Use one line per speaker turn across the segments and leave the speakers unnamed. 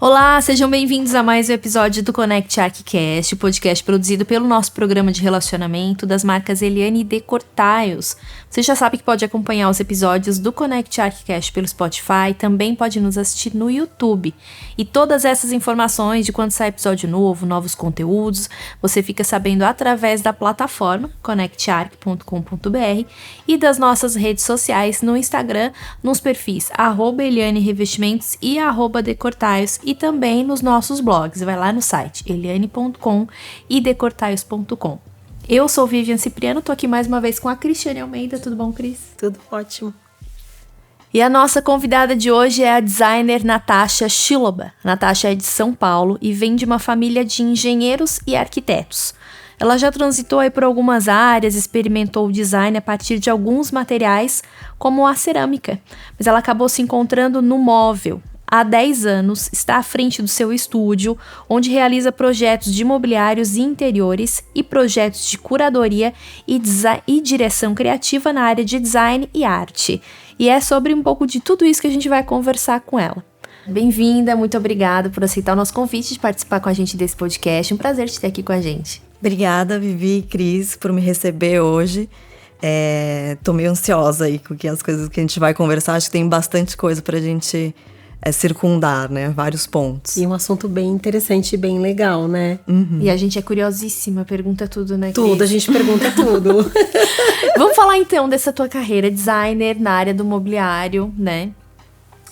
Olá, sejam bem-vindos a mais um episódio do Connect ArchiCast, o podcast produzido pelo nosso programa de relacionamento das marcas Eliane e Decor Tiles. Você já sabe que pode acompanhar os episódios do Connect ArchiCast pelo Spotify, também pode nos assistir no YouTube. E todas essas informações de quando sai episódio novo, novos conteúdos, você fica sabendo através da plataforma connectarch.com.br e das nossas redes sociais no Instagram, nos perfis @Eliane Revestimentos e @DecorTiles e também nos nossos blogs. Vai lá no site eliane.com e decortiles.com. Eu sou Vivian Cipriano, tô aqui mais uma vez com a Cristiane Almeida. Tudo bom, Cris?
Tudo ótimo.
E a nossa convidada de hoje é a designer Natasha Shiloba. Natasha é de São Paulo e vem de uma família de engenheiros e arquitetos. Ela já transitou aí por algumas áreas, experimentou o design a partir de alguns materiais, como a cerâmica, mas ela acabou se encontrando no móvel. Há 10 anos, está à frente do seu estúdio, onde realiza projetos de mobiliários e interiores e projetos de curadoria e direção criativa na área de design e arte. E é sobre um pouco de tudo isso que a gente vai conversar com ela. Bem-vinda, muito obrigada por aceitar o nosso convite de participar com a gente desse podcast. Um prazer te ter aqui com a gente.
Obrigada, Vivi e Cris, por me receber hoje. Tô meio ansiosa aí com as coisas que a gente vai conversar. Acho que tem bastante coisa pra gente circundar, né? Vários pontos.
E um assunto bem interessante e bem legal, né?
Uhum. E a gente é curiosíssima, pergunta tudo, né, Cris?
Tudo, a gente pergunta tudo.
Vamos falar então dessa tua carreira, designer na área do mobiliário, né?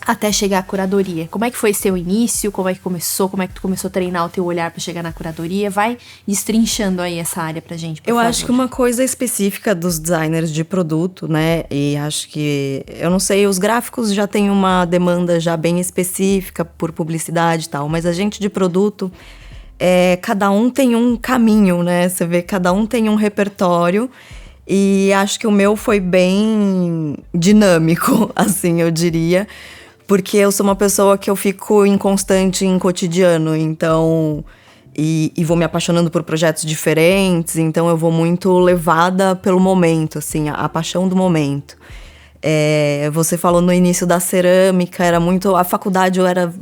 Até chegar à curadoria. Como é que foi seu início? Como é que começou? Como é que tu começou a treinar o teu olhar para chegar na curadoria? Vai destrinchando aí essa área pra gente, por favor.
Acho que uma coisa específica dos designers de produto, né? E acho que, eu não sei, os gráficos já têm uma demanda já bem específica por publicidade e tal, mas a gente de produto, cada um tem um caminho, né? Você vê, cada um tem um repertório. E acho que o meu foi bem dinâmico, assim, eu diria. Porque eu sou uma pessoa que eu fico inconstante em cotidiano, então... E vou me apaixonando por projetos diferentes, então eu vou muito levada pelo momento, assim, a paixão do momento. Você falou no início da cerâmica, era muito... A faculdade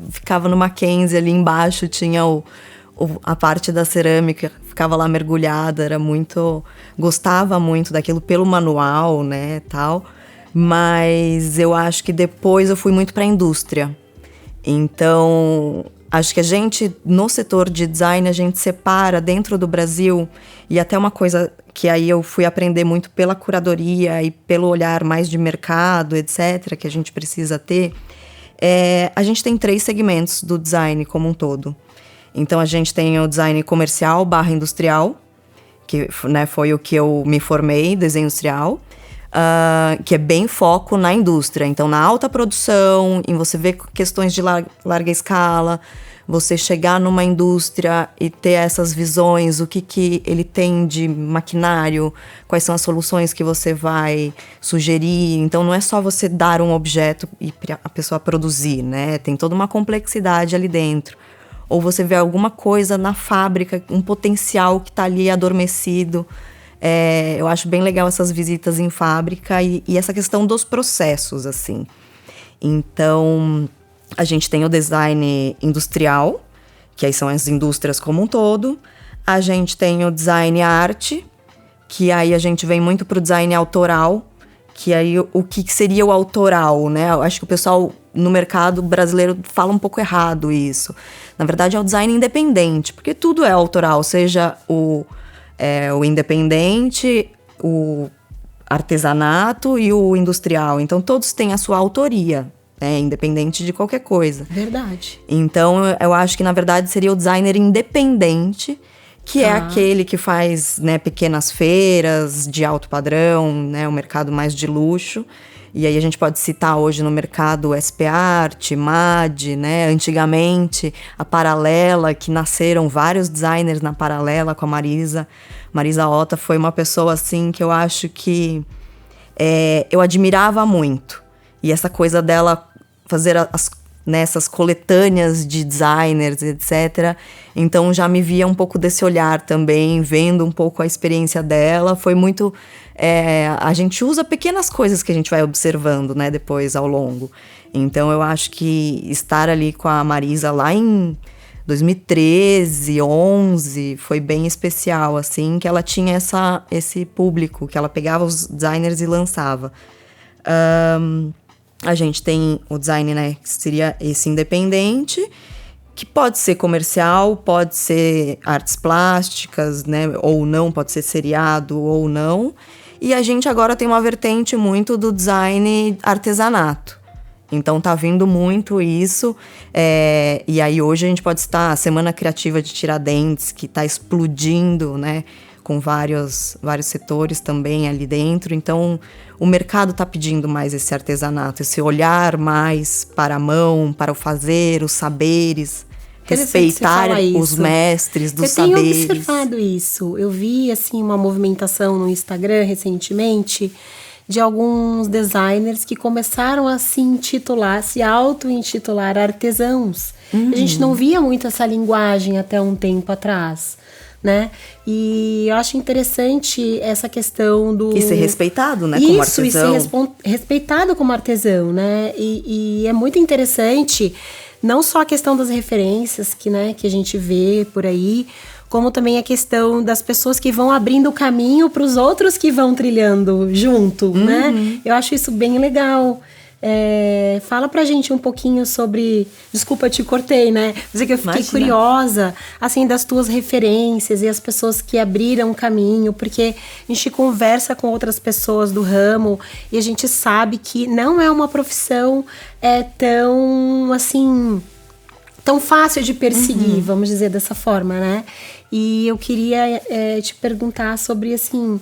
ficava no Mackenzie, ali embaixo tinha a parte da cerâmica, ficava lá mergulhada, gostava muito daquilo pelo manual, né, tal. Mas eu acho que depois eu fui muito para a indústria. Então, acho que a gente, no setor de design, a gente separa dentro do Brasil, e até uma coisa que aí eu fui aprender muito pela curadoria e pelo olhar mais de mercado, etc., que a gente precisa ter, a gente tem 3 segmentos do design como um todo. Então, a gente tem o design comercial / industrial, que, né, foi o que eu me formei, desenho industrial, que é bem foco na indústria. Então, na alta produção, em você ver questões de larga escala, você chegar numa indústria e ter essas visões, o que ele tem de maquinário, quais são as soluções que você vai sugerir. Então, não é só você dar um objeto e a pessoa produzir, né? Tem toda uma complexidade ali dentro. Ou você vê alguma coisa na fábrica, um potencial que está ali adormecido. Eu acho bem legal essas visitas em fábrica e essa questão dos processos, assim. Então, a gente tem o design industrial, que aí são as indústrias como um todo. A gente tem o design arte, que aí a gente vem muito pro design autoral, que aí o que seria o autoral, né? Eu acho que o pessoal no mercado brasileiro fala um pouco errado isso. Na verdade, é o design independente, porque tudo é autoral, seja o independente, o artesanato e o industrial. Então, todos têm a sua autoria, né? Independente de qualquer coisa.
Verdade.
Então, eu acho que, na verdade, seria o designer independente, que é aquele que faz, né, pequenas feiras de alto padrão, né, o mercado mais de luxo. E aí a gente pode citar hoje no mercado SP Art, MAD, né? Antigamente, a Paralela, que nasceram vários designers na Paralela com a Marisa. Marisa Otta foi uma pessoa, assim, que eu acho que eu admirava muito. E essa coisa dela fazer essas coletâneas de designers, etc. Então, já me via um pouco desse olhar também, vendo um pouco a experiência dela. Foi muito a gente usa pequenas coisas que a gente vai observando, né, depois ao longo. Então eu acho que estar ali com a Marisa lá em 2013, 2011, foi bem especial, assim, que ela tinha esse público, que ela pegava os designers e lançava. A gente tem o design, né, que seria esse independente, que pode ser comercial, pode ser artes plásticas, né, ou não, pode ser seriado ou não. E a gente agora tem uma vertente muito do design artesanato. Então tá vindo muito isso, e aí hoje a gente pode citar a Semana Criativa de Tiradentes, que tá explodindo, né, com vários setores também ali dentro. Então o mercado tá pedindo mais esse artesanato, esse olhar mais para a mão, para o fazer, os saberes, respeitar os mestres dos saberes.
Eu tenho observado isso, eu vi assim uma movimentação no Instagram recentemente, de alguns designers que começaram a se auto-intitular artesãos. A gente não via muito essa linguagem até um tempo atrás, né? E eu acho interessante essa questão do...
E ser respeitado, né, como artesão.
Isso, e ser respeitado como artesão, né? E é muito interessante, não só a questão das referências que a gente vê por aí, como também a questão das pessoas que vão abrindo o caminho para os outros que vão trilhando junto, né? Eu acho isso bem legal. Fala pra gente um pouquinho sobre... Desculpa, eu te cortei, né? Dizer que eu fiquei curiosa, assim, das tuas referências e as pessoas que abriram o caminho, porque a gente conversa com outras pessoas do ramo e a gente sabe que não é uma profissão tão, assim... tão fácil de perseguir, vamos dizer dessa forma, né? E eu queria te perguntar sobre, assim,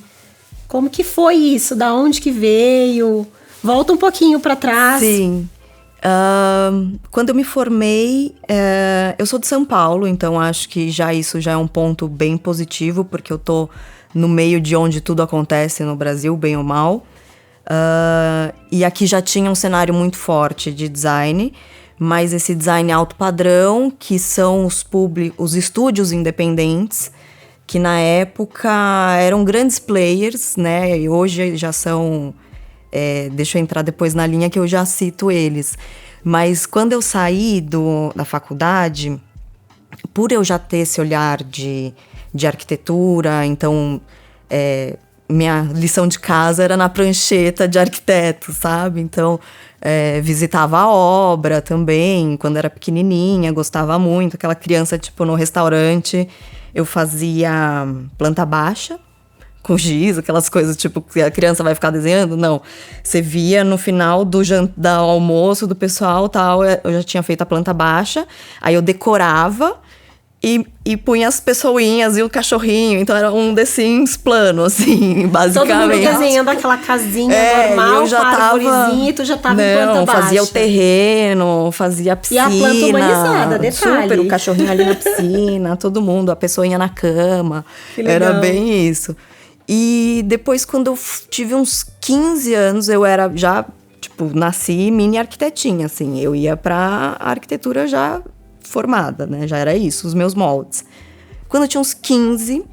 como que foi isso? Da onde que veio? Volta um pouquinho para trás.
Sim. Quando eu me formei, eu sou de São Paulo, então acho que isso já é um ponto bem positivo, porque eu tô no meio de onde tudo acontece no Brasil, bem ou mal. E aqui já tinha um cenário muito forte de design, mas esse design alto padrão, que são os estúdios independentes, que na época eram grandes players, né? E hoje já são... deixa eu entrar depois na linha que eu já cito eles. Mas quando eu saí da faculdade, por eu já ter esse olhar de arquitetura, então... minha lição de casa era na prancheta de arquiteto, sabe? Então, visitava a obra também, quando era pequenininha, gostava muito. Aquela criança, tipo, no restaurante, eu fazia planta baixa, com giz, aquelas coisas, tipo, que a criança vai ficar desenhando. Não, você via no final do almoço do pessoal, tal, eu já tinha feito a planta baixa, aí eu decorava, e punha as pessoinhas e o cachorrinho. Então era um The Sims plano, assim, basicamente.
Todo mundo desenhando aquela casinha normal, com a arvorezinha, e tu já tava em planta baixa.
Fazia o terreno, fazia a piscina.
E a planta humanizada, detalhe.
Super, o cachorrinho ali na piscina, todo mundo, a pessoinha na cama.
Que legal.
Era bem isso. E depois, quando eu tive uns 15 anos, eu era já, tipo, nasci mini arquitetinha, assim. Eu ia pra arquitetura já... formada, né? Já era isso, os meus moldes. Quando eu tinha uns 15,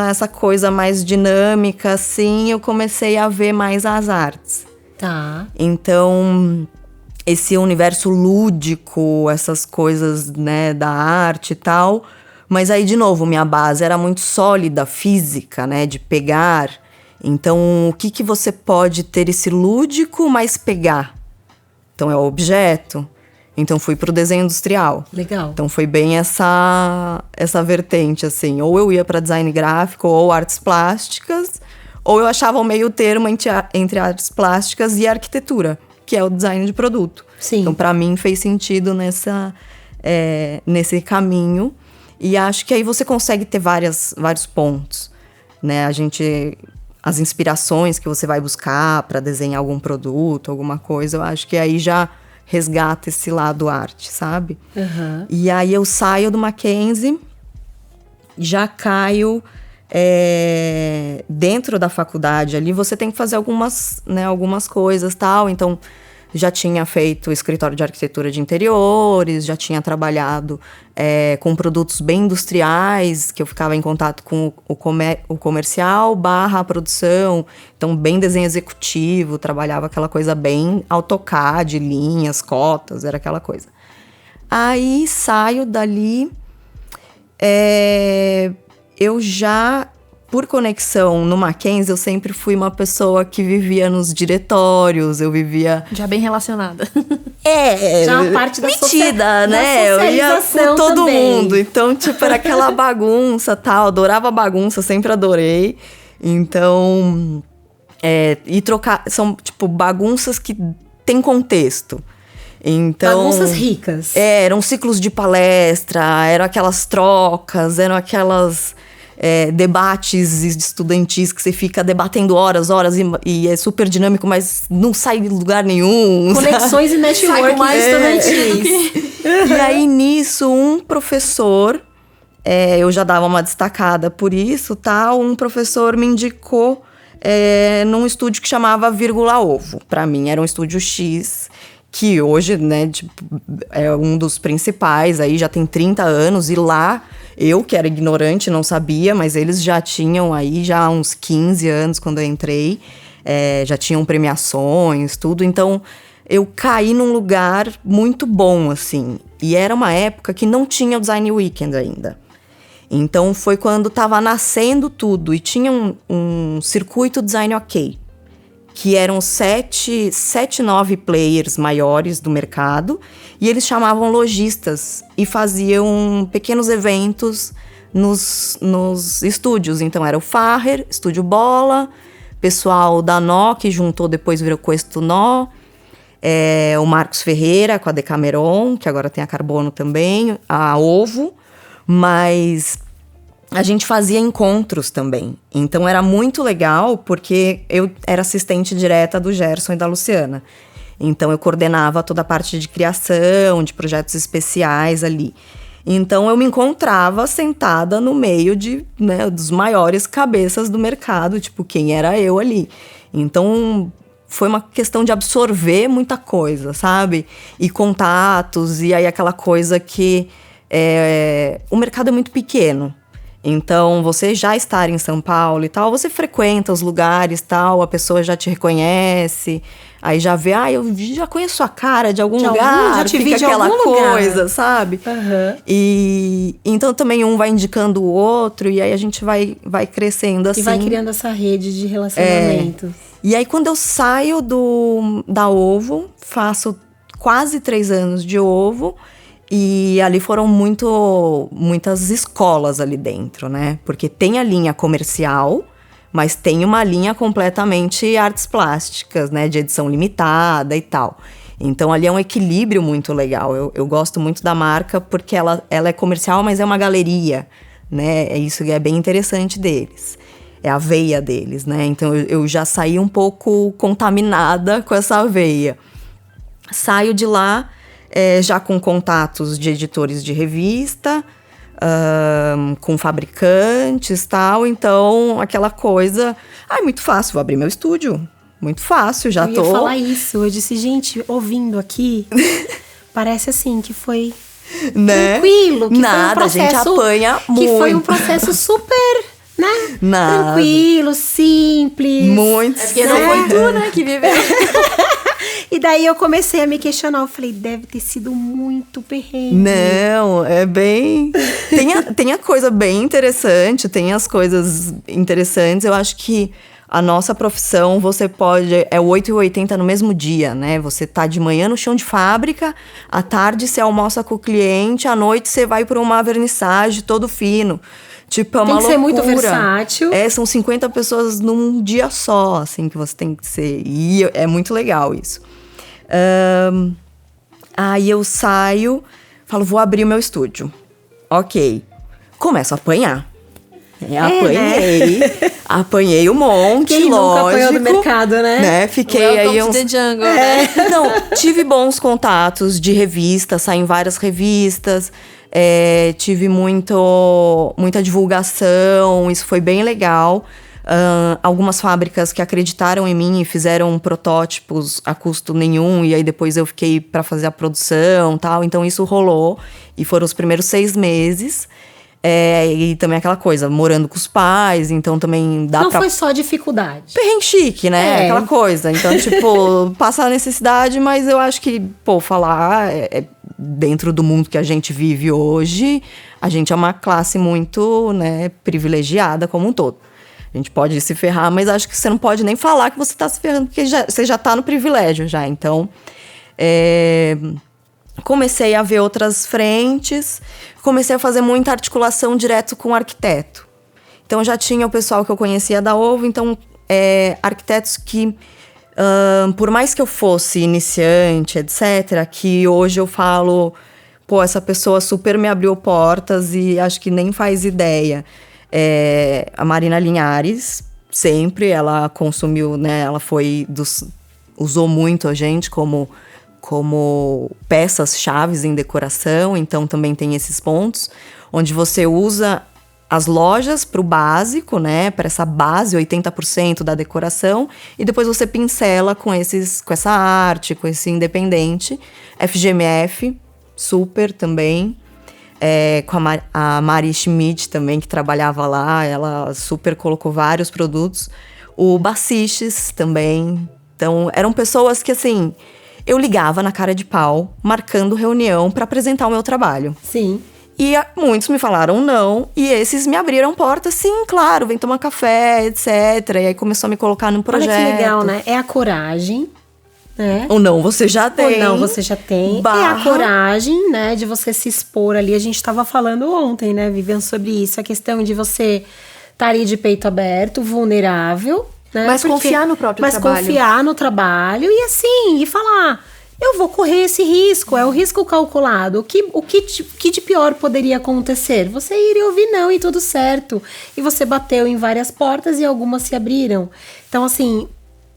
essa coisa mais dinâmica, assim, eu comecei a ver mais as artes.
Tá.
Então, esse universo lúdico, essas coisas, né, da arte e tal. Mas aí, de novo, minha base era muito sólida, física, né, de pegar. Então, o que você pode ter esse lúdico, mas pegar? Então, é o objeto. Então, fui pro desenho industrial.
Legal.
Então, foi bem essa vertente, assim. Ou eu ia para design gráfico, ou artes plásticas, ou eu achava o meio termo entre artes plásticas e arquitetura, que é o design de produto.
Sim.
Então, para mim, fez sentido nesse caminho. E acho que aí você consegue ter vários pontos, né? As inspirações que você vai buscar para desenhar algum produto, alguma coisa, eu acho que aí já... resgata esse lado arte, sabe?
Uhum.
E aí eu saio do Mackenzie, já caio dentro da faculdade ali, você tem que fazer algumas coisas, tal. Então, já tinha feito escritório de arquitetura de interiores, já tinha trabalhado com produtos bem industriais, que eu ficava em contato com o comercial barra a produção, então bem desenho executivo, trabalhava aquela coisa bem AutoCAD, linhas, cotas, era aquela coisa. Aí saio dali, eu já... Por conexão no Mackenzie, eu sempre fui uma pessoa que vivia nos diretórios, eu vivia...
Já bem relacionada.
Já uma parte da
metida, né? Eu ia com todo
também.
mundo. Então, tipo, era aquela bagunça, tal. Adorava bagunça, sempre adorei. Então, e trocar... São, tipo, bagunças que têm contexto. Então,
bagunças ricas.
Eram ciclos de palestra, eram aquelas trocas, eram aquelas... debates estudantis que você fica debatendo horas e é super dinâmico, mas não sai de lugar nenhum.
Conexões e network mais estudantis.
E aí, nisso, um professor, eu já dava uma destacada por isso, tal, um professor me indicou num estúdio que chamava Vírgula Ovo. Pra mim, era um estúdio X, que hoje, né, tipo, é um dos principais, aí já tem 30 anos, e lá... Eu, que era ignorante, não sabia, mas eles já tinham aí já uns 15 anos quando eu entrei. Já tinham premiações, tudo. Então, eu caí num lugar muito bom, assim. E era uma época que não tinha o Design Weekend ainda. Então, foi quando estava nascendo tudo. E tinha um circuito Design OK, que eram 7, 9 players maiores do mercado, e eles chamavam lojistas e faziam pequenos eventos nos estúdios. Então era o Farrer, Estúdio Bola, pessoal da Nó, que juntou, depois virou Questo Nó, o Marcos Ferreira com a Decameron, que agora tem a Carbono também, a Ovo, mas... A gente fazia encontros também. Então, era muito legal, porque eu era assistente direta do Gerson e da Luciana. Então, eu coordenava toda a parte de criação, de projetos especiais ali. Então, eu me encontrava sentada no meio dos maiores cabeças do mercado, tipo, quem era eu ali. Então, foi uma questão de absorver muita coisa, sabe? E contatos, e aí aquela coisa que... o mercado é muito pequeno. Então, você já estar em São Paulo e tal, você frequenta os lugares e tal, a pessoa já te reconhece, aí já vê, eu já conheço a cara de algum lugar,
já te
fica
vi de
aquela
algum
coisa,
lugar.
sabe?
Uhum.
E então também um vai indicando o outro, e aí a gente vai crescendo assim.
E vai criando essa rede de relacionamentos.
E aí, quando eu saio da Ovo, faço quase 3 anos de Ovo, e ali foram muitas escolas ali dentro, né? Porque tem a linha comercial, mas tem uma linha completamente artes plásticas, né? De edição limitada e tal. Então, ali é um equilíbrio muito legal. Eu gosto muito da marca porque ela é comercial, mas é uma galeria, né? É isso que é bem interessante deles. É a veia deles, né? Então, eu já saí um pouco contaminada com essa veia. Saio de lá... já com contatos de editores de revista, com fabricantes e tal. Então, aquela coisa... muito fácil, vou abrir meu estúdio. Muito fácil, já tô...
Eu ia falar isso. Eu disse, gente, ouvindo aqui, parece assim que foi tranquilo. Que
Nada,
foi um processo,
a gente apanha muito.
Que foi um processo super... né?
Nada.
Tranquilo, simples.
Muito.
Porque não foi tu, né, que viveu.
E daí eu comecei a me questionar. Eu falei, deve ter sido muito perrengue.
Não, é bem... Tem a coisa bem interessante, tem as coisas interessantes. Eu acho que a nossa profissão, você pode... É 8h80 no mesmo dia, né? Você tá de manhã no chão de fábrica, à tarde você almoça com o cliente, à noite você vai para uma vernissage todo fino. Tipo, é uma loucura.
Tem que ser muito versátil.
São 50 pessoas num dia só, assim, que você tem que ser. E é muito legal isso. Aí eu saio, falo, vou abrir o meu estúdio. Ok. Começo a apanhar. Apanhei um monte,
Quem
lógico.
nunca apanhou no mercado, né?
Fiquei
Welcome
aí
to
uns...
the jungle, né?
Não, tive bons contatos de revista, saí em várias revistas. Tive muita divulgação, isso foi bem legal. Algumas fábricas que acreditaram em mim e fizeram protótipos a custo nenhum, e aí depois eu fiquei para fazer a produção, tal. Então isso rolou, e foram os primeiros 6 meses. E também aquela coisa, morando com os pais, então também dá
Não
pra...
foi só dificuldade.
Perrengue chique, né? Aquela coisa. Então, tipo, passa a necessidade, mas eu acho que, falar dentro do mundo que a gente vive hoje, a gente é uma classe muito, né, privilegiada como um todo. A gente pode se ferrar, mas acho que você não pode nem falar que você tá se ferrando, porque você já tá no privilégio já. Então, comecei a ver outras frentes, comecei a fazer muita articulação direto com o arquiteto. Então, já tinha o pessoal que eu conhecia da Ovo, então, arquitetos que, por mais que eu fosse iniciante, etc., que hoje eu falo, essa pessoa super me abriu portas e acho que nem faz ideia. A Marina Linhares, sempre, ela consumiu, né, ela usou muito a gente como peças chaves em decoração, então também tem esses pontos, onde você usa as lojas para o básico, né, para essa base, 80% da decoração, e depois você pincela com essa arte, com esse independente. FGMF, super também, com a Mari Schmidt também, que trabalhava lá, ela super colocou vários produtos. O Baciches também. Então, eram pessoas que, assim, eu ligava na cara de pau, marcando reunião para apresentar o meu trabalho.
Sim.
E muitos me falaram não, e esses me abriram portas, sim, claro, vem tomar café, etc. E aí começou a me colocar num projeto.
Olha que legal, né? É a coragem, né?
Ou não, você já tem.
Ou não, você já tem. É a coragem, né, de você se expor ali. A gente tava falando ontem, né, Vivian, sobre isso. A questão de você estar ali de peito aberto, vulnerável, né?
Mas confiar no próprio trabalho.
Mas confiar no trabalho e assim, e falar... Eu vou correr esse risco, é o risco calculado. O que de pior poderia acontecer? Você iria ouvir não e tudo certo. E você bateu em várias portas e algumas se abriram. Então, assim,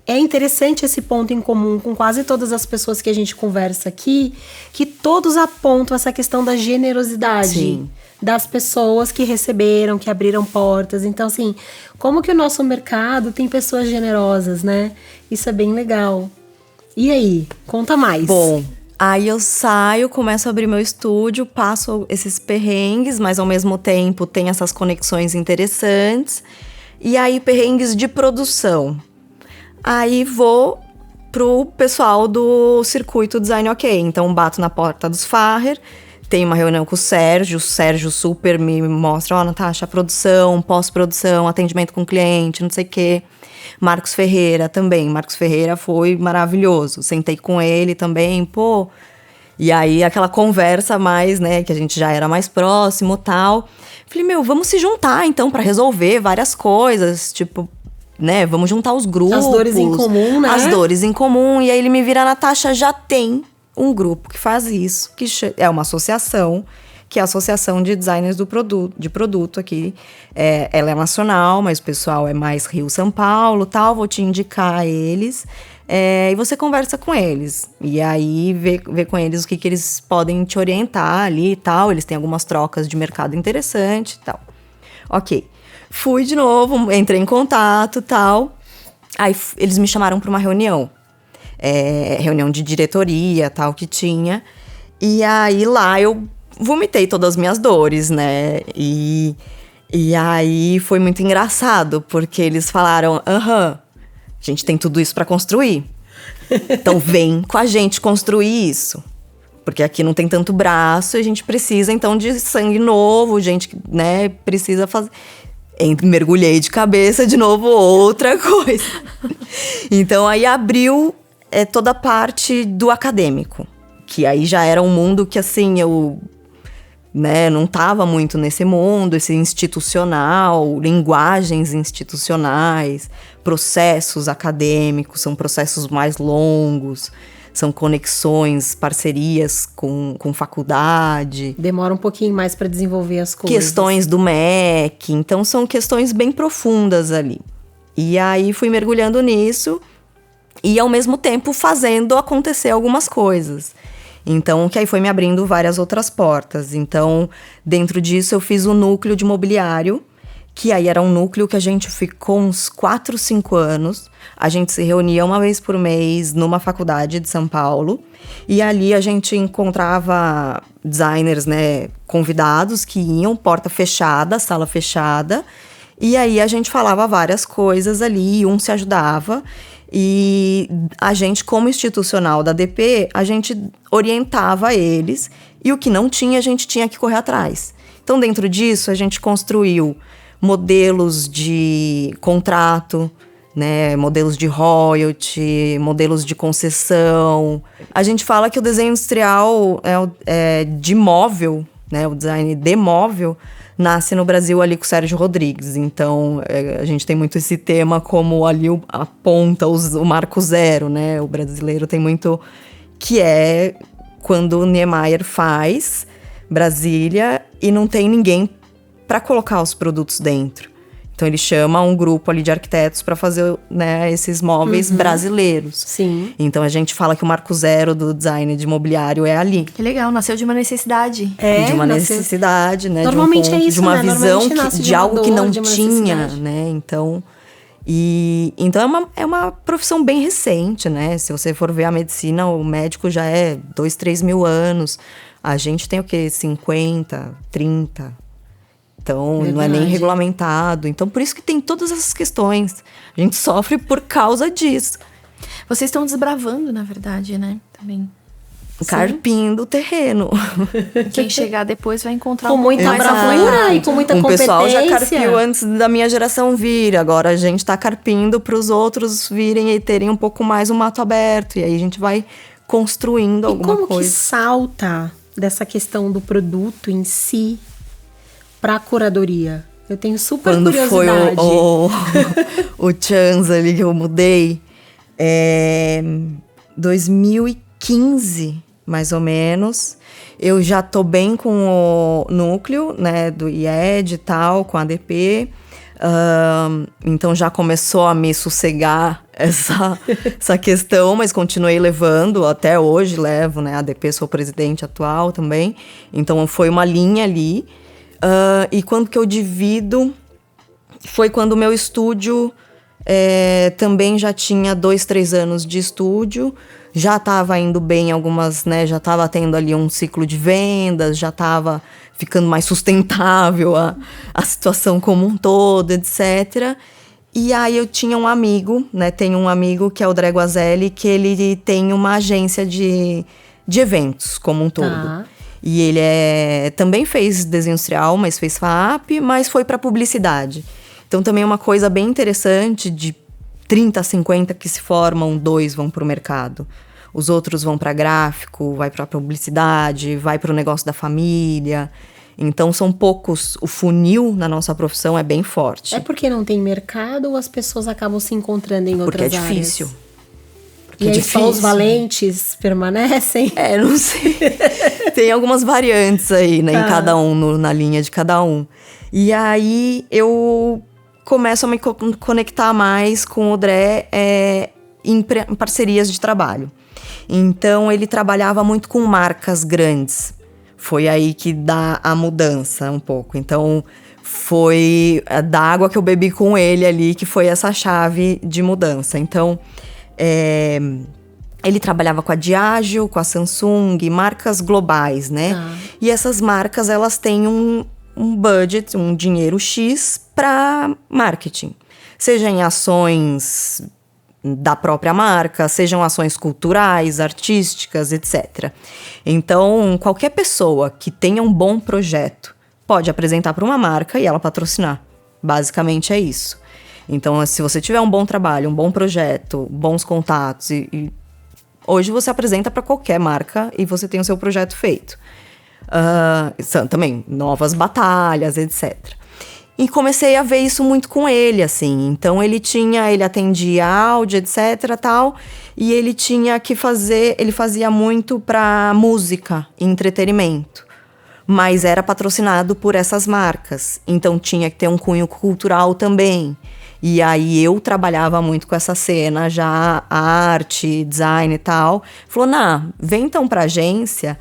é interessante esse ponto em comum com quase todas as pessoas que a gente conversa aqui, que todos apontam essa questão da generosidade. Sim. Das pessoas que receberam, que abriram portas. Então, assim, como que o nosso mercado tem pessoas generosas, né? Isso é bem legal. E aí? Conta mais.
Bom, aí eu saio, começo a abrir meu estúdio, passo esses perrengues, mas ao mesmo tempo tem essas conexões interessantes. E aí, perrengues de produção. Aí vou pro pessoal do Circuito Design OK. Então, bato na porta dos Farrer, tenho uma reunião com o Sérgio super me mostra, Natasha, produção, pós-produção, atendimento com cliente, não sei o quê. Marcos Ferreira também. Marcos Ferreira foi maravilhoso. Sentei com ele também, E aí, aquela conversa mais, né, que a gente já era mais próximo e tal. Falei, vamos se juntar, então, pra resolver várias coisas. Tipo, né, vamos juntar os grupos.
As dores em comum, né?
As dores em comum. E aí, ele me vira, Natasha, já tem um grupo que faz isso. Que é uma associação, que é a Associação de Designers de Produto aqui. Ela é nacional, mas o pessoal é mais Rio, São Paulo, tal. Vou te indicar eles. E você conversa com eles. E aí, vê com eles o que eles podem te orientar ali e tal. Eles têm algumas trocas de mercado interessante e tal. Ok. Fui de novo, entrei em contato e tal. Aí, eles me chamaram para uma reunião. Reunião de diretoria, tal, que tinha. E aí, lá eu vomitei todas as minhas dores, né? E aí foi muito engraçado, porque eles falaram, a gente tem tudo isso para construir. Então vem com a gente construir isso. Porque aqui não tem tanto braço, a gente precisa então de sangue novo, gente que, né, precisa fazer. Mergulhei de cabeça de novo, outra coisa. Então aí abriu toda a parte do acadêmico. Que aí já era um mundo que, assim, eu... né, não estava muito nesse mundo, esse institucional, linguagens institucionais, processos acadêmicos, são processos mais longos, são conexões, parcerias com faculdade.
Demora um pouquinho mais para desenvolver as coisas.
Questões do MEC, então são questões bem profundas ali. E aí fui mergulhando nisso e ao mesmo tempo fazendo acontecer algumas coisas. Então, que aí foi me abrindo várias outras portas. Então, dentro disso, eu fiz o núcleo de mobiliário, que aí era um núcleo que a gente ficou uns 4, 5 anos. A gente se reunia uma vez por mês numa faculdade de São Paulo. E ali a gente encontrava designers, né, convidados que iam, porta fechada, sala fechada. E aí a gente falava várias coisas ali, um se ajudava. E a gente, como institucional da ADP, a gente orientava eles. E o que não tinha, a gente tinha que correr atrás. Então, dentro disso, a gente construiu modelos de contrato, né, modelos de royalty, modelos de concessão. A gente fala que o desenho industrial é de móvel, né, o design de móvel, nasce no Brasil ali com o Sérgio Rodrigues. Então, a gente tem muito esse tema como ali aponta o marco zero, né? O brasileiro tem muito que é quando o Niemeyer faz Brasília e não tem ninguém para colocar os produtos dentro. Então ele chama um grupo ali de arquitetos para fazer, né, esses móveis brasileiros.
Sim.
Então a gente fala que o marco zero do design de mobiliário é ali.
Que legal, nasceu de uma necessidade.
De uma necessidade, né?
Normalmente
de um ponto,
é isso,
de uma
né?
visão
De
algo
uma
que
dor,
não
de uma
tinha,
necessidade.
né? Então é uma profissão bem recente, né? Se você for ver a medicina, o médico já é 2, 3 mil anos. A gente tem o quê? 50, 30. Então, não é nem regulamentado. Então, por isso que tem todas essas questões. A gente sofre por causa disso.
Vocês estão desbravando, na verdade, né? Também.
Carpindo o terreno.
Quem chegar depois vai encontrar
Com muita
mais
bravura e com muita
O
competência.
pessoal já carpiu antes da minha geração vir. Agora a gente tá carpindo para os outros virem e terem um pouco mais um mato aberto. E aí a gente vai construindo alguma
como
coisa.
que salta dessa questão do produto em si para a curadoria? Eu tenho super
Quando
curiosidade.
foi o Chance ali que eu mudei, 2015, mais ou menos. Eu já tô bem com o núcleo, né, do IED e tal, com a ADP. Então já começou a me sossegar essa questão, mas continuei levando, até hoje levo, né, a ADP, sou presidente atual também. Então foi uma linha ali. E quando que eu divido, foi quando o meu estúdio também já tinha 2, 3 anos de estúdio, já estava indo bem algumas, né, já estava tendo ali um ciclo de vendas, já estava ficando mais sustentável a situação como um todo, etc. E aí eu tinha um amigo, né, tenho um amigo que é o Drego Azelli, que ele tem uma agência de eventos como um todo.
Tá.
E ele também fez desenho industrial, mas fez FAAP, mas foi para publicidade. Então também é uma coisa bem interessante, de 30, 50 que se formam, 2 vão para o mercado. Os outros vão para gráfico, vai para publicidade, vai para o negócio da família. Então são poucos, o funil na nossa profissão é bem forte.
É porque não tem mercado ou as pessoas acabam se encontrando em outras áreas?
Porque é difícil.
E aí só os valentes permanecem?
Não sei. Tem algumas variantes aí, né, em cada um, na linha de cada um. E aí eu começo a me conectar mais com o Dré em parcerias de trabalho. Então ele trabalhava muito com marcas grandes. Foi aí que dá a mudança um pouco. Então foi da água que eu bebi com ele ali, que foi essa chave de mudança. Então ele trabalhava com a Diageo, com a Samsung, marcas globais, né? E essas marcas, elas têm um budget, um dinheiro X para marketing. Seja em ações da própria marca, sejam ações culturais, artísticas, etc. Então, qualquer pessoa que tenha um bom projeto pode apresentar para uma marca e ela patrocinar. Basicamente é isso. Então, se você tiver um bom trabalho, um bom projeto, bons contatos, e hoje você apresenta para qualquer marca e você tem o seu projeto feito. São também novas batalhas, etc. E comecei a ver isso muito com ele, assim. Então, ele atendia áudio, etc, tal, e ele tinha que ele fazia muito para música e entretenimento. Mas era patrocinado por essas marcas. Então, tinha que ter um cunho cultural também. E aí eu trabalhava muito com essa cena, já arte, design e tal. Falou, vem então pra agência,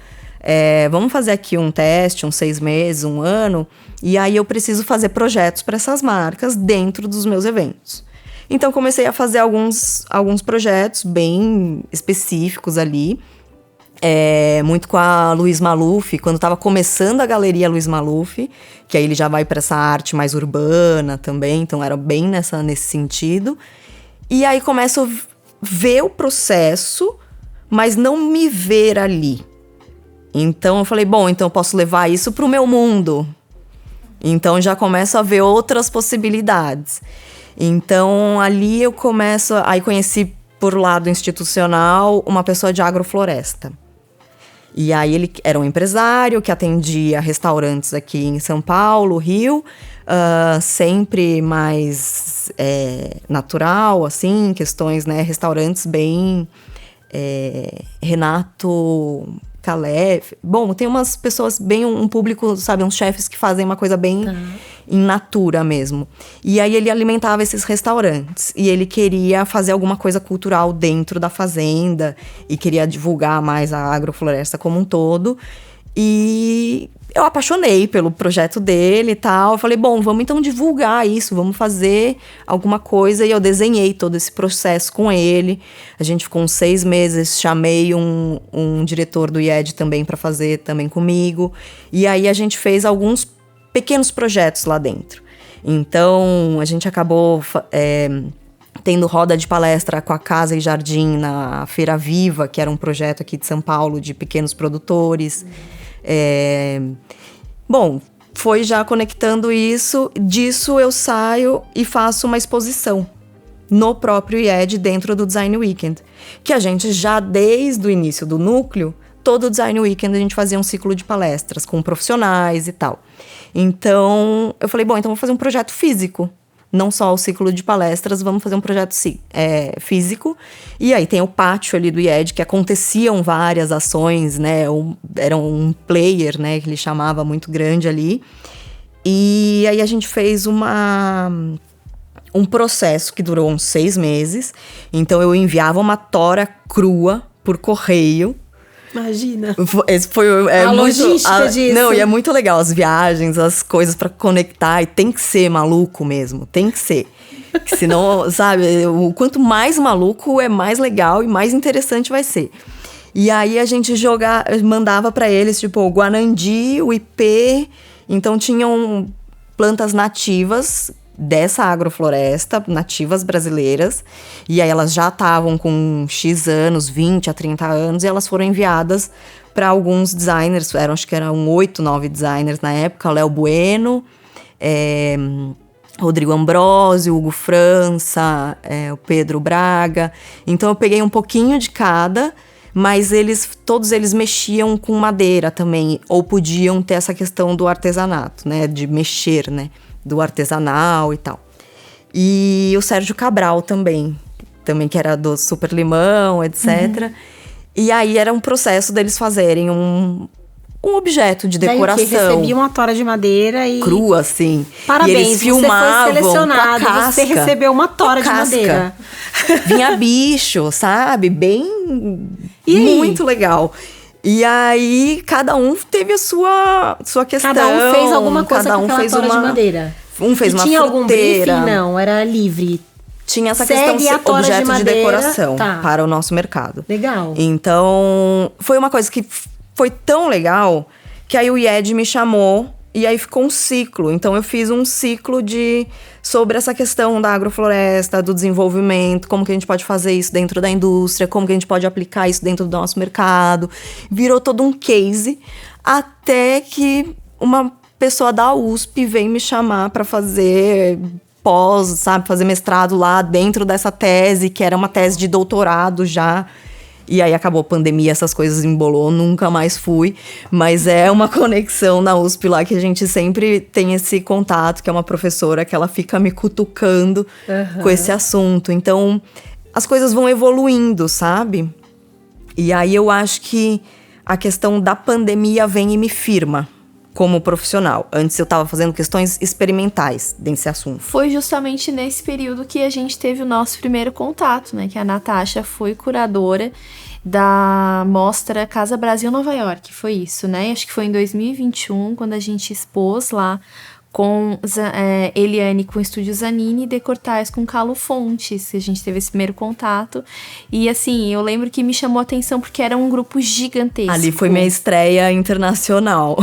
vamos fazer aqui um teste, uns 6 meses, 1 ano, e aí eu preciso fazer projetos para essas marcas dentro dos meus eventos. Então, comecei a fazer alguns projetos bem específicos ali, muito com a Luiz Maluf, quando estava começando a Galeria Luiz Maluf, que aí ele já vai para essa arte mais urbana também, então era bem nesse sentido. E aí começo a ver o processo, mas não me ver ali. Então eu falei, bom, então eu posso levar isso para o meu mundo. Então já começo a ver outras possibilidades. Então ali eu começo, aí conheci por lado institucional uma pessoa de agrofloresta. E aí ele era um empresário que atendia restaurantes aqui em São Paulo, Rio, sempre mais natural, assim, questões, né, restaurantes bem Renato Calef. Bom, tem umas pessoas bem, um público, sabe, uns chefes que fazem uma coisa bem em natura mesmo. E aí ele alimentava esses restaurantes. E ele queria fazer alguma coisa cultural dentro da fazenda. E queria divulgar mais a agrofloresta como um todo. E eu apaixonei pelo projeto dele e tal. Eu falei, bom, vamos então divulgar isso, vamos fazer alguma coisa. E eu desenhei todo esse processo com ele. A gente ficou uns 6 meses, chamei um diretor do IED também para fazer também comigo. E aí a gente fez alguns pequenos projetos lá dentro. Então, a gente acabou tendo roda de palestra com a Casa e Jardim na Feira Viva, que era um projeto aqui de São Paulo de pequenos produtores. Bom, foi já conectando isso. Disso eu saio e faço uma exposição no próprio IED dentro do Design Weekend. Que a gente já, desde o início do núcleo, todo o Design Weekend a gente fazia um ciclo de palestras com profissionais e tal. Então, eu falei, bom, então vamos fazer um projeto físico. Não só o ciclo de palestras, vamos fazer um projeto físico. E aí tem o pátio ali do IED, que aconteciam várias ações, né? Era um player, né? Que ele chamava, muito grande ali. E aí a gente fez um processo que durou uns 6 meses. Então eu enviava uma tora crua por correio.
Imagina.
Esse foi
a logística disso.
Não, e é muito legal as viagens, as coisas pra conectar. E tem que ser maluco mesmo, tem que ser. Que senão, sabe, quanto mais maluco é mais legal e mais interessante vai ser. E aí a gente mandava pra eles, tipo, o Guanandi, o IP. Então tinham plantas nativas dessa agrofloresta, nativas brasileiras, e aí elas já estavam com X anos, 20 a 30 anos, e elas foram enviadas para alguns designers, acho que eram 8, 9 designers na época, Léo Bueno, Rodrigo Ambrosio, Hugo França, o Pedro Braga. Então eu peguei um pouquinho de cada, mas todos eles mexiam com madeira também, ou podiam ter essa questão do artesanato, né, de mexer, né, do artesanal e tal. E o Sérgio Cabral também que era do Super Limão, etc. E aí era um processo deles fazerem um objeto de decoração.
Daí recebia uma tora de madeira e...
crua, assim.
Parabéns,
e eles filmavam
você foi selecionado,
com a casca,
você recebeu uma tora de madeira.
Vinha bicho, sabe? Bem... muito legal. E aí, cada um teve a sua questão.
Cada um fez alguma coisa com aquela tora de madeira.
Um fez uma
tinha
fruteira.
Algum briefing? Não, era livre.
Tinha essa questão de objeto de decoração para o nosso mercado.
Legal.
Então, foi uma coisa que foi tão legal que aí o IED me chamou e aí ficou um ciclo. Então, eu fiz um ciclo sobre essa questão da agrofloresta, do desenvolvimento, como que a gente pode fazer isso dentro da indústria, como que a gente pode aplicar isso dentro do nosso mercado. Virou todo um case, até que uma pessoa da USP veio me chamar para fazer fazer mestrado lá dentro dessa tese, que era uma tese de doutorado já. E aí acabou a pandemia, essas coisas embolou, nunca mais fui. Mas é uma conexão na USP lá que a gente sempre tem esse contato, que é uma professora que ela fica me cutucando com esse assunto. Então, as coisas vão evoluindo, sabe? E aí eu acho que a questão da pandemia vem e me firma como profissional. Antes eu estava fazendo questões experimentais desse assunto.
Foi justamente nesse período que a gente teve o nosso primeiro contato, né? Que a Natasha foi curadora da mostra Casa Brasil Nova York, foi isso, né? Acho que foi em 2021, quando a gente expôs lá com Eliane com o Estúdio Zanini e Decortais com Calo Fontes, a gente teve esse primeiro contato. E assim, eu lembro que me chamou a atenção porque era um grupo gigantesco.
Ali foi minha estreia internacional.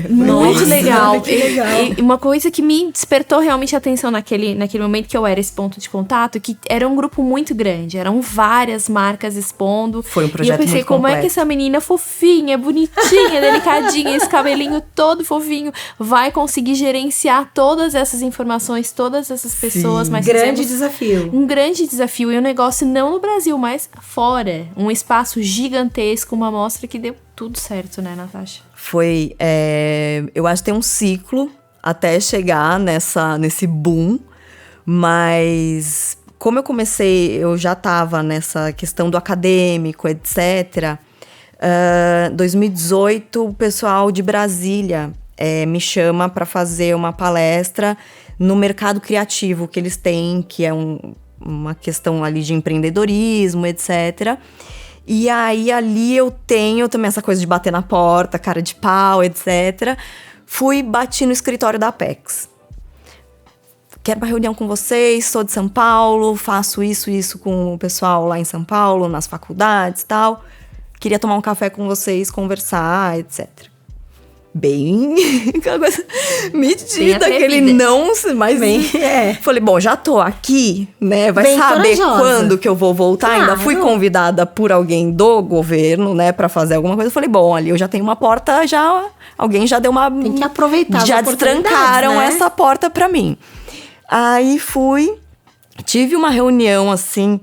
Muito legal.
Que legal.
E uma coisa que me despertou realmente a atenção naquele momento que eu era esse ponto de contato, que era um grupo muito grande, eram várias marcas expondo.
Foi um projeto
muito. E eu pensei,
muito
como
completo.
é que essa menina fofinha, bonitinha, delicadinha, esse cabelinho todo fofinho, vai conseguir gerenciar todas essas informações, todas essas pessoas.
Sim.
Mas
Grande desafio.
um grande desafio, e um negócio não no Brasil, mas fora. Um espaço gigantesco, uma mostra que deu tudo certo, né, Natasha?
Foi, eu acho que tem um ciclo até chegar nesse boom, mas como eu comecei, eu já estava nessa questão do acadêmico, etc. 2018, o pessoal de Brasília me chama para fazer uma palestra no mercado criativo que eles têm, que é uma questão ali de empreendedorismo, etc. E aí, ali eu tenho também essa coisa de bater na porta, cara de pau, etc. Bati no escritório da Apex. Quero uma reunião com vocês, sou de São Paulo, faço isso com o pessoal lá em São Paulo, nas faculdades e tal. Queria tomar um café com vocês, conversar, etc. Bem medida, aquele não, mas falei, bom, já tô aqui, né, vai
bem
saber
corajosa.
Quando que eu vou voltar,
Claro.
Ainda fui convidada por alguém do governo, né, pra fazer alguma coisa, eu falei, bom, ali eu já tenho uma porta, alguém já deu uma...
Tem que aproveitar as
já
oportunidades,
destrancaram, né,
né?
essa porta pra mim. Aí tive uma reunião assim,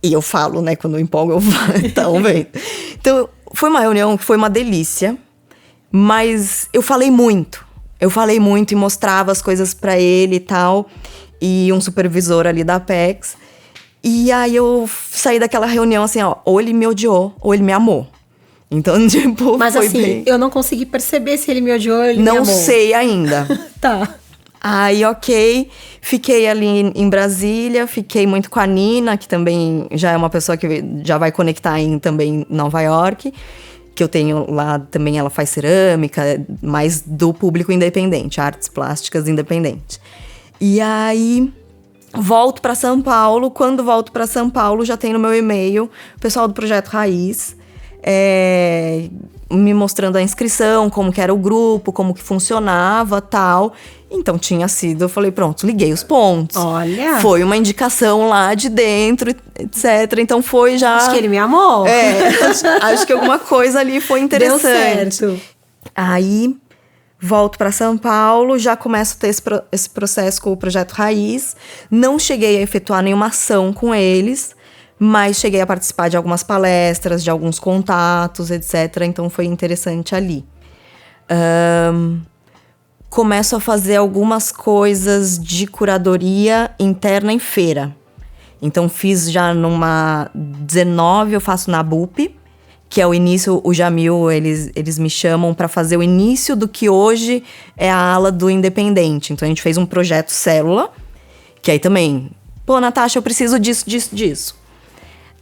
e eu falo, né, quando eu empolgo eu falo, então, vem. Então, foi uma reunião que foi uma delícia. Mas eu falei muito e mostrava as coisas pra ele e tal. E um supervisor ali da Apex. E aí eu saí daquela reunião assim, ó, ou ele me odiou, ou ele me amou. Então, tipo,
Mas
foi
assim,
bem...
eu não consegui perceber se ele me odiou ou ele me amou.
Não sei ainda.
Tá.
Aí, ok, fiquei ali em Brasília, fiquei muito com a Nina, que também já é uma pessoa que já vai conectar também em Nova York. Que eu tenho lá também, ela faz cerâmica, mais do público independente, artes plásticas independentes. E aí, volto para São Paulo. Quando volto para São Paulo, já tem no meu e-mail o pessoal do Projeto Raiz, me mostrando a inscrição, como que era o grupo, como que funcionava, tal. Então, eu falei, pronto, liguei os pontos.
Olha!
Foi uma indicação lá de dentro, etc. Então, foi já...
Acho que ele me amou.
Acho que alguma coisa ali foi interessante.
Deu certo.
Aí, volto para São Paulo, já começo a ter esse processo com o Projeto Raiz. Não cheguei a efetuar nenhuma ação com eles, mas cheguei a participar de algumas palestras, de alguns contatos, etc. Então, foi interessante ali. Começo a fazer algumas coisas de curadoria interna em feira. Então, fiz já numa 19, eu faço na BUP, que é o início, o Jamil, eles me chamam para fazer o início do que hoje é a ala do Independente. Então, a gente fez um projeto célula, que aí também, pô, Natasha, eu preciso disso.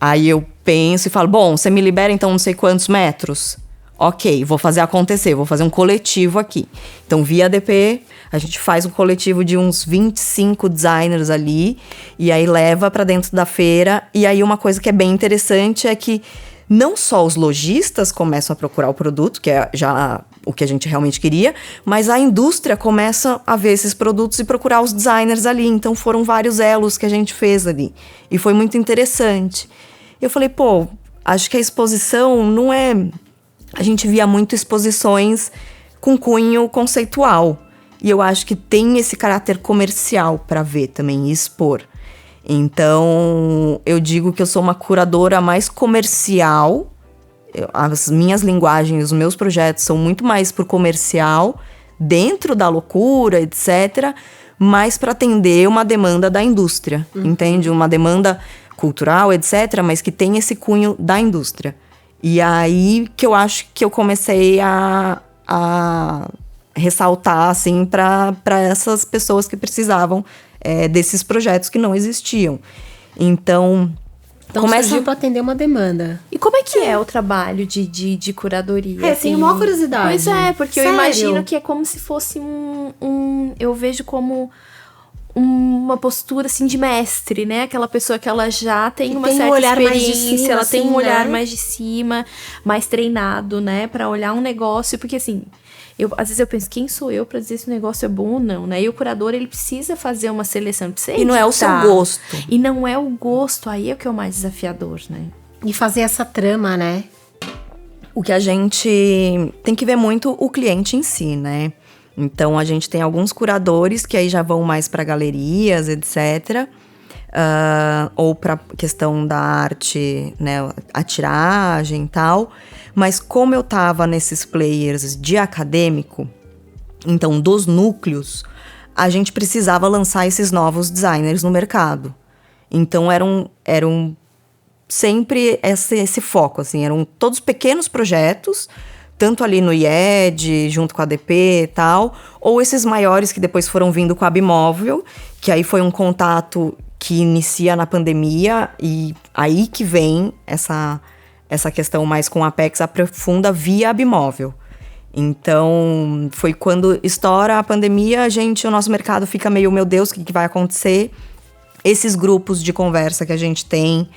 Aí eu penso e falo, bom, você me libera então não sei quantos metros? Ok, vou fazer acontecer, vou fazer um coletivo aqui. Então, via ADP, a gente faz um coletivo de uns 25 designers ali, e aí leva para dentro da feira. E aí uma coisa que é bem interessante é que não só os lojistas começam a procurar o produto, que é já o que a gente realmente queria, mas a indústria começa a ver esses produtos e procurar os designers ali. Então, foram vários elos que a gente fez ali. E foi muito interessante. Eu falei, pô, acho que a exposição não é... A gente via muito exposições com cunho conceitual. E eu acho que tem esse caráter comercial para ver também e expor. Então, eu digo que eu sou uma curadora mais comercial. As minhas linguagens, os meus projetos são muito mais pro comercial, dentro da loucura, etc., mais para atender uma demanda da indústria, entende? Uma demanda cultural, etc., mas que tem esse cunho da indústria. E aí que eu acho que eu comecei a ressaltar, assim, para essas pessoas que precisavam desses projetos que não existiam. Então,
Então surgiu para atender uma demanda.
E como é que é o trabalho de curadoria?
Assim? Tenho maior curiosidade.
Pois é, porque
Sério?
eu imagino que é como se fosse eu vejo como uma postura assim de mestre, né? Aquela pessoa que ela já tem uma certa
olhar
experiência,
mais de cima,
ela tem
assim,
um olhar
né?
mais de cima, mais treinado, né? Pra olhar um negócio, porque assim, às vezes eu penso, quem sou eu pra dizer se o negócio é bom ou não, né? E o curador, ele precisa fazer uma seleção, precisa
E não é o seu
editar.
gosto.
E não é o gosto, aí é o que é o mais desafiador, né?
E fazer essa trama, né?
O que a gente tem que ver muito o cliente em si, né? Então, a gente tem alguns curadores que aí já vão mais para galerias, etc. Ou para questão da arte, né? A tiragem e tal. Mas como eu tava nesses players de acadêmico, então dos núcleos, a gente precisava lançar esses novos designers no mercado. Então, eram sempre esse foco, assim, eram todos pequenos projetos, tanto ali no IED, junto com a ADP e tal, ou esses maiores que depois foram vindo com a Bimóvel, que aí foi um contato que inicia na pandemia, e aí que vem essa questão mais com a Apex aprofunda via a Bimóvel. Então, foi quando estoura a pandemia, o nosso mercado fica meio, meu Deus, o que vai acontecer? Esses grupos de conversa que a gente tem,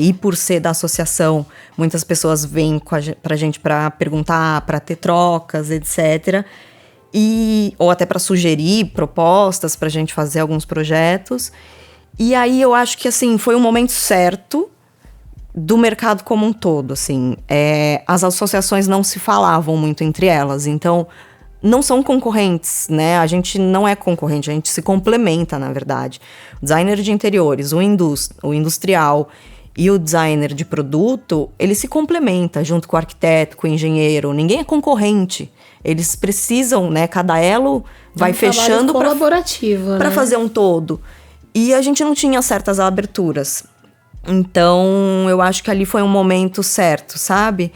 e por ser da associação, muitas pessoas vêm pra gente para perguntar, para ter trocas, etc. Ou até para sugerir propostas pra gente fazer alguns projetos. E aí eu acho que assim, foi um momento certo do mercado como um todo. Assim, as associações não se falavam muito entre elas, então não são concorrentes, né? A gente não é concorrente, a gente se complementa, na verdade. O designer de interiores, o industrial e o designer de produto, ele se complementa junto com o arquiteto, com o engenheiro. Ninguém é concorrente. Eles precisam, né? Cada elo vai fechando
colaborativo,
para
né?
fazer um todo. E a gente não tinha certas aberturas. Então, eu acho que ali foi um momento certo, sabe?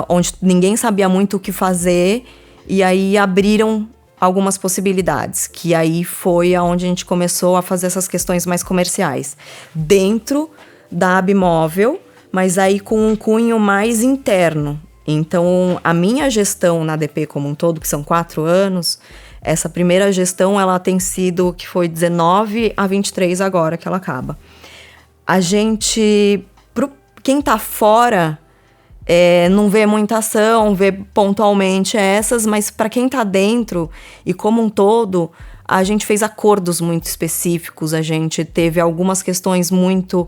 Onde ninguém sabia muito o que fazer. E aí abriram algumas possibilidades, que aí foi aonde a gente começou a fazer essas questões mais comerciais. Dentro da Bimóvel, mas aí com um cunho mais interno. Então, a minha gestão na ADP como um todo, que são 4 anos, essa primeira gestão, ela tem sido, que foi 19 a 23 agora que ela acaba. A gente, quem tá fora, não vê muita ação, vê pontualmente essas, mas para quem tá dentro e como um todo, a gente fez acordos muito específicos, a gente teve algumas questões muito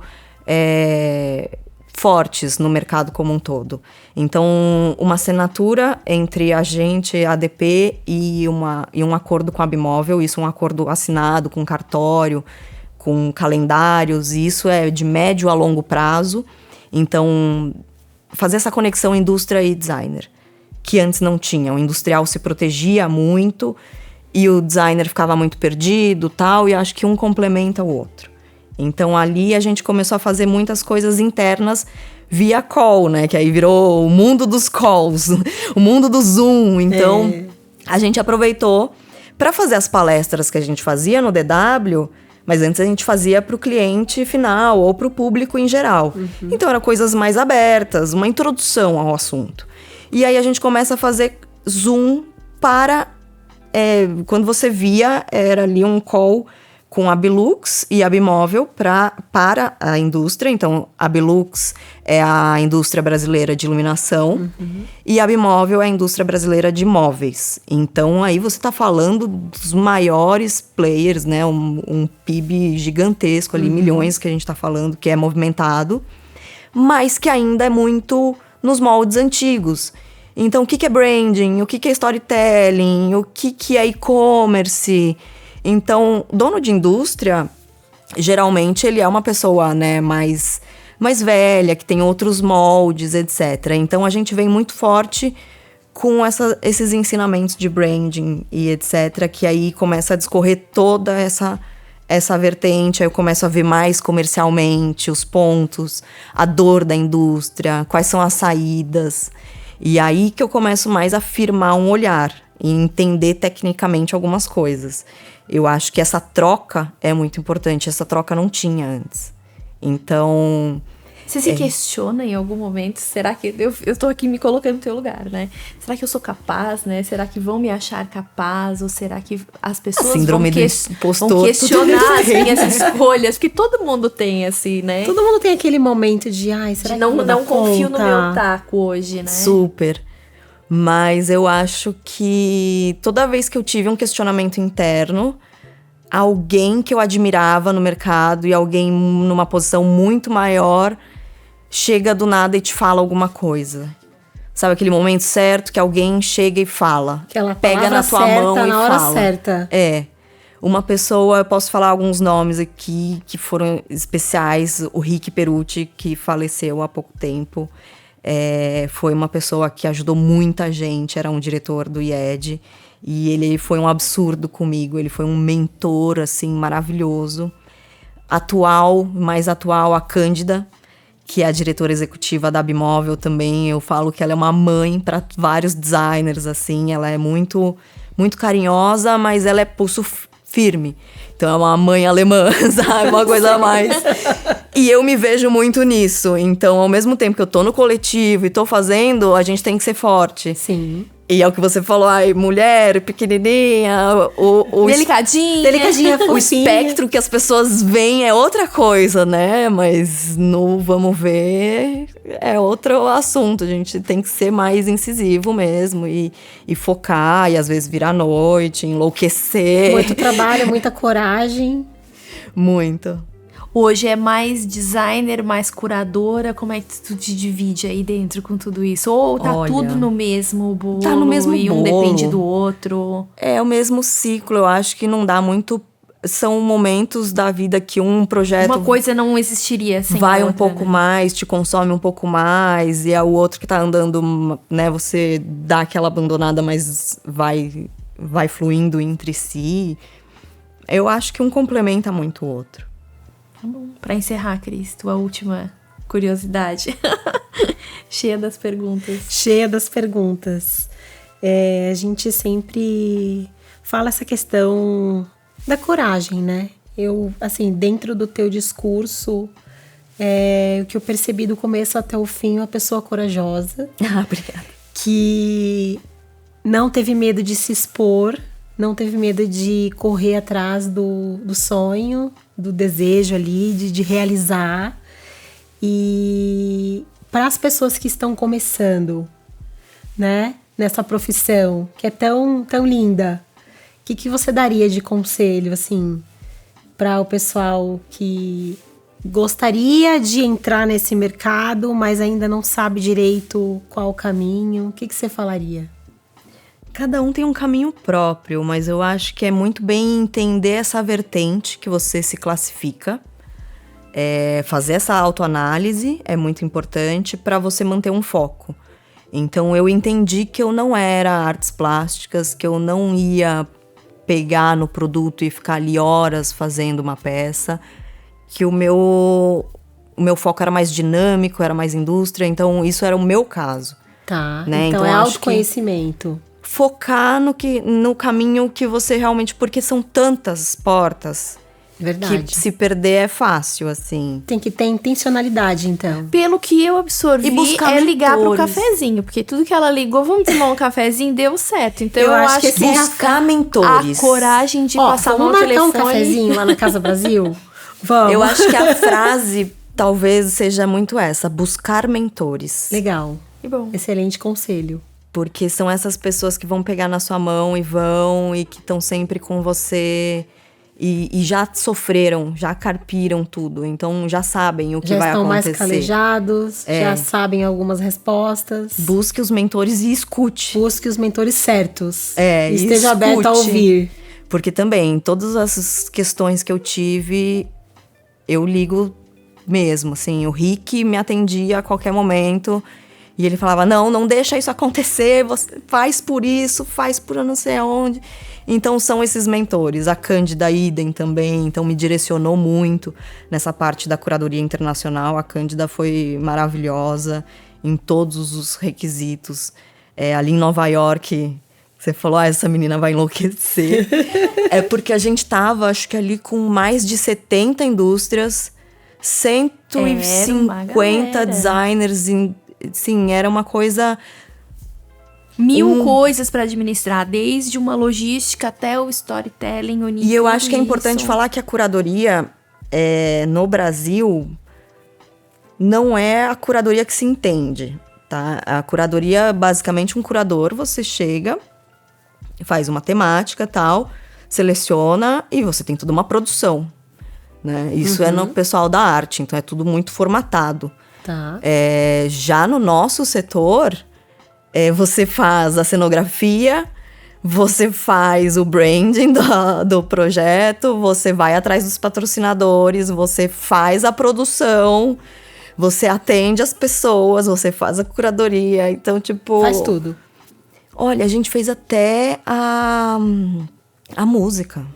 fortes no mercado como um todo. Então, uma assinatura entre a gente, a ADP, e um acordo com a Bimóvel, isso é um acordo assinado com cartório, com calendários, e isso é de médio a longo prazo. Então, fazer essa conexão indústria e designer, que antes não tinha. O industrial se protegia muito e o designer ficava muito perdido, tal, e acho que um complementa o outro. Então, ali a gente começou a fazer muitas coisas internas via call, né? Que aí virou o mundo dos calls, o mundo do Zoom. Então, a gente aproveitou para fazer as palestras que a gente fazia no DW, mas antes a gente fazia para o cliente final ou para o público em geral. Uhum. Então, eram coisas mais abertas, uma introdução ao assunto. E aí a gente começa a fazer Zoom para... quando você via, era ali um call com a Bilux e a Bimóvel para a indústria. Então, a Bilux é a indústria brasileira de iluminação, e a Bimóvel é a indústria brasileira de móveis. Então, aí você está falando dos maiores players, né? Um PIB gigantesco ali, milhões que a gente está falando, que é movimentado, mas que ainda é muito nos moldes antigos. Então, o que é branding? O que é storytelling? O que é e-commerce? Então, dono de indústria, geralmente, ele é uma pessoa, né, mais velha, que tem outros moldes, etc. Então, a gente vem muito forte com esses ensinamentos de branding e etc., que aí começa a discorrer toda essa vertente. Aí eu começo a ver mais comercialmente os pontos, a dor da indústria, quais são as saídas. E aí que eu começo mais a firmar um olhar e entender tecnicamente algumas coisas. Eu acho que essa troca é muito importante. Essa troca não tinha antes. Então...
Você se questiona em algum momento? Será que... Eu tô aqui me colocando no teu lugar, né? Será que eu sou capaz, né? Será que vão me achar capaz? Ou será que as pessoas vão questionar as minhas escolhas? Porque todo mundo tem, assim, né?
Todo mundo tem aquele momento de... Ai, será que
não confio no meu taco hoje, né?
Super. Mas eu acho que toda vez que eu tive um questionamento interno, alguém que eu admirava no mercado e alguém numa posição muito maior chega do nada e te fala alguma coisa. Sabe aquele momento certo que alguém chega e fala?
Aquela
pega na tua
certa,
mão e
na hora
fala.
certa.
É. Uma pessoa, eu posso falar alguns nomes aqui que foram especiais. O Rick Perucci, que faleceu há pouco tempo. Foi uma pessoa que ajudou muita gente, era um diretor do IED. E ele foi um absurdo comigo, ele foi um mentor, assim, maravilhoso. Mais atual, a Cândida, que é a diretora executiva da Bimóvel também. Eu falo que ela é uma mãe para vários designers, assim. Ela é muito, muito carinhosa, mas ela é pulso firme. Então é uma mãe alemã, sabe? Uma coisa a mais. E eu me vejo muito nisso. Então, ao mesmo tempo que eu tô no coletivo e tô fazendo, a gente tem que ser forte.
Sim.
E é o que você falou, mulher, pequenininha,
Delicadinha,
fofinha. O espectro que as pessoas veem é outra coisa, né? Mas no vamos ver é outro assunto. A gente tem que ser mais incisivo mesmo e focar, e às vezes virar à noite, enlouquecer.
Muito trabalho, muita coragem.
Muito.
Hoje é mais designer, mais curadora? Como é que tu te divide aí dentro com tudo isso? Ou tá tudo no mesmo bolo?
Tá no mesmo
e um
bolo.
depende do outro?
É o mesmo ciclo, eu acho que não dá muito... São momentos da vida que um projeto...
Uma coisa não existiria sem
vai
a outra,
um pouco mais, te consome um pouco mais, e é o outro que tá andando, né? Você dá aquela abandonada, mas vai fluindo entre si. Eu acho que um complementa muito o outro.
Tá bom. Pra encerrar, Cris, tua última curiosidade. Cheia das perguntas.
Cheia das perguntas. A gente sempre fala essa questão da coragem, né? Eu, assim, dentro do teu discurso, o que eu percebi do começo até o fim, uma pessoa corajosa.
Obrigada.
Que não teve medo de se expor, não teve medo de correr atrás do sonho, do desejo ali, de realizar. E para as pessoas que estão começando, né, nessa profissão, que é tão, tão linda, o que você daria de conselho, assim, para o pessoal que gostaria de entrar nesse mercado, mas ainda não sabe direito qual o caminho? O que você falaria?
Cada um tem um caminho próprio, mas eu acho que é muito bem entender essa vertente que você se classifica. Fazer essa autoanálise é muito importante para você manter um foco. Então eu entendi que eu não era artes plásticas, que eu não ia pegar no produto e ficar ali horas fazendo uma peça, que o meu foco era mais dinâmico, era mais indústria, então isso era o meu caso.
Tá,
né?
Então é autoconhecimento.
Focar no caminho que você realmente... Porque são tantas portas.
Verdade.
Que se perder é fácil, assim.
Tem que ter intencionalidade, então.
Pelo que eu absorvi, ligar pro cafezinho. Porque tudo que ela ligou, vamos tomar um cafezinho, deu certo. Então eu acho que
buscar mentores.
A coragem de passar no telefone.
Vamos marcar um cafezinho lá na Casa Brasil? Vamos.
Eu acho que a frase talvez seja muito essa. Buscar mentores.
Legal.
Que bom.
Excelente conselho.
Porque são essas pessoas que vão pegar na sua mão e que estão sempre com você e já sofreram, já carpiram tudo. Então já sabem o que vai acontecer.
Já estão mais calejados, já sabem algumas respostas.
Busque os mentores e escute.
Busque os mentores certos.
E
esteja aberto a ouvir.
Porque também, todas essas questões que eu tive, eu ligo mesmo, assim. O Rick me atendia a qualquer momento. E ele falava, não deixa isso acontecer, você faz por isso, faz por eu não sei aonde. Então são esses mentores. A Cândida idem também, então me direcionou muito nessa parte da curadoria internacional. A Cândida foi maravilhosa em todos os requisitos. Ali em Nova York, você falou, essa menina vai enlouquecer. É porque a gente tava, acho que ali com mais de 70 indústrias 150 designers. Sim, era uma coisa...
1000 coisas para administrar, desde uma logística até o storytelling.
E eu acho que é importante falar que a curadoria no Brasil não é a curadoria que se entende, tá? A curadoria, basicamente, um curador, você chega, faz uma temática, tal, seleciona e você tem toda uma produção, né? Isso é no pessoal da arte, então é tudo muito formatado.
Tá.
Já no nosso setor, você faz a cenografia, você faz o branding do projeto, você vai atrás dos patrocinadores, você faz a produção, você atende as pessoas, você faz a curadoria, então, tipo...
Faz tudo.
Olha, a gente fez até a música,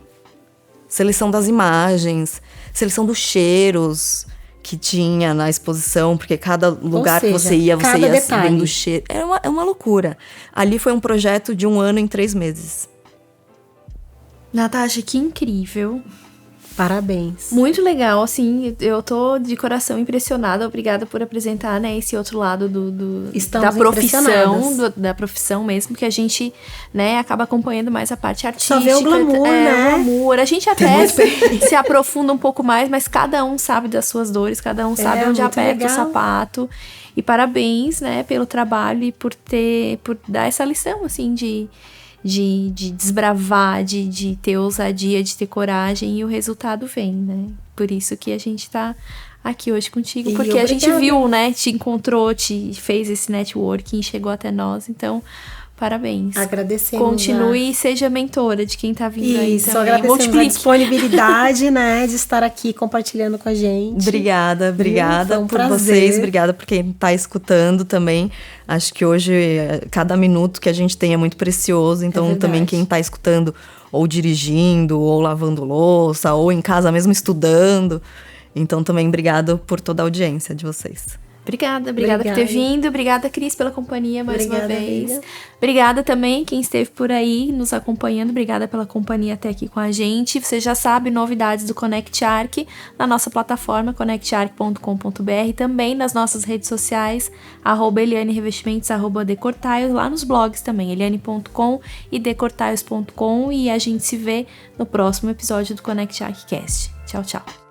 seleção das imagens, seleção dos cheiros que tinha na exposição, porque cada lugar que você ia vendo o cheiro. É uma loucura. Ali foi um projeto de 1 ano em 3 meses.
Natasha, que incrível.
Parabéns.
Muito legal, assim, eu tô de coração impressionada. Obrigada por apresentar, né, esse outro lado da profissão, da profissão mesmo, que a gente, né, acaba acompanhando mais a parte artística.
Só vê o glamour, né?
O glamour. A gente até se aprofunda um pouco mais, mas cada um sabe das suas dores, cada um sabe onde aperta o sapato. E parabéns, né, pelo trabalho e por dar essa lição, assim, de desbravar, de ter ousadia, de ter coragem, e o resultado vem, né? Por isso que a gente tá aqui hoje contigo, porque obrigada. A gente viu, né? Te encontrou, te fez esse networking, chegou até nós, então... Parabéns.
Agradecemos.
Continue e seja mentora de quem tá vindo aí também.
Agradecemos a disponibilidade, né, de estar aqui compartilhando com a gente.
Obrigada por
prazer.
Vocês, obrigada por quem tá escutando também. Acho que hoje cada minuto que a gente tem é muito precioso, então também quem tá escutando ou dirigindo, ou lavando louça, ou em casa mesmo estudando. Então também obrigado por toda a audiência de vocês.
Obrigada por ter vindo. Obrigada, Cris, pela companhia mais uma vez. Amiga. Obrigada também quem esteve por aí nos acompanhando. Obrigada pela companhia até aqui com a gente. Você já sabe novidades do Connect Arc na nossa plataforma connectarc.com.br, também nas nossas redes sociais, @ElianeRevestimentos, @decortiles, lá nos blogs também, eliane.com e decortiles.com, e a gente se vê no próximo episódio do Connect Arc Cast. Tchau, tchau.